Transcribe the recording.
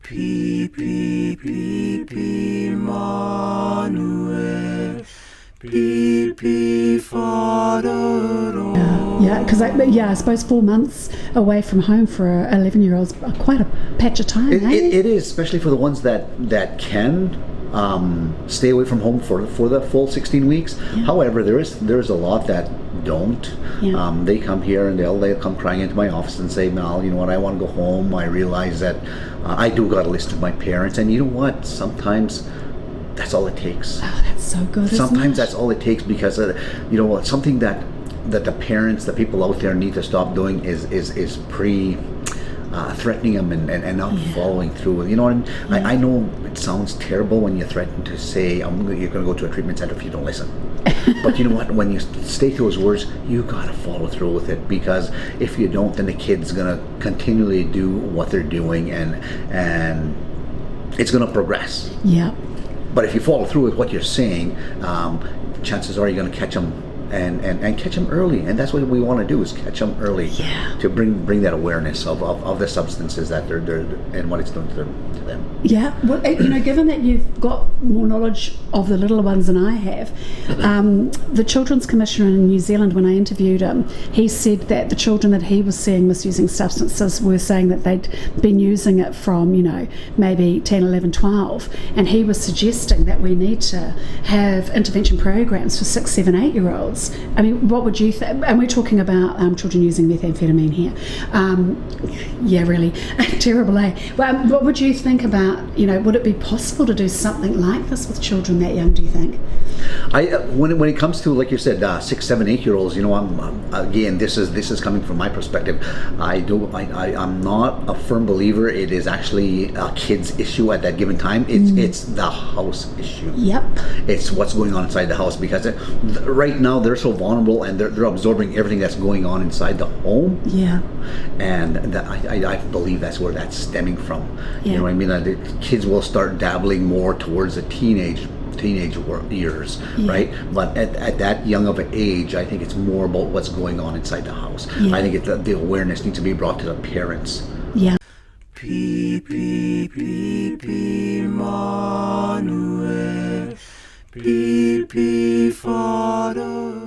Pi Manuel, Pi Father. Yeah, because I suppose 4 months away from home for a 11-year-old's quite a patch of time. It is, especially for the ones that can stay away from home for the full 16 weeks. Yeah. However, there's a lot that don't. Yeah. They come here and they'll come crying into my office and say, Mal, you know what, I want to go home. I realize that I do got a list of my parents, and you know what, sometimes that's all it takes. Oh, that's so good. Sometimes that's all it takes, because you know what, something that the parents, the people out there need to stop doing is threatening them and not following through. You know what I mean? Yeah. I know it sounds terrible when you threaten to say, you're going to go to a treatment center if you don't listen. But you know what? When you state those words, you got to follow through with it, because if you don't, then the kid's going to continually do what they're doing, and it's going to progress. Yeah. But if you follow through with what you're saying, chances are you're going to catch them and catch them early. And that's what we want to do, is catch them early. Yeah. To bring that awareness of the substances that they're and what it's doing to them. Yeah, well, given that you've got more knowledge of the little ones than I have, the Children's Commissioner in New Zealand, when I interviewed him, he said that the children that he was seeing misusing substances were saying that they'd been using it from, maybe 10, 11, 12, and he was suggesting that we need to have intervention programs for 6, 7, 8-year-olds. I mean, what would you think? And we're talking about children using methamphetamine here. Yeah, really terrible, eh? Well, what would you think about, would it be possible to do something like this with children that young, do you think? When it comes to, like you said, 6, 7, 8-year-olds, again, this is coming from my perspective. I'm not a firm believer it is actually a kid's issue at that given time. It's the house issue. Yep. It's what's going on inside the house, because right now they're so vulnerable, and they're absorbing everything that's going on inside the home. Yeah. And I believe that's where that's stemming from. Yeah. You know what I mean? The kids will start dabbling more towards the teenage years, right? But at that young of an age, I think it's more about what's going on inside the house. Yeah. I think the awareness needs to be brought to the parents. Yeah. Pi Manuel, Pi Father.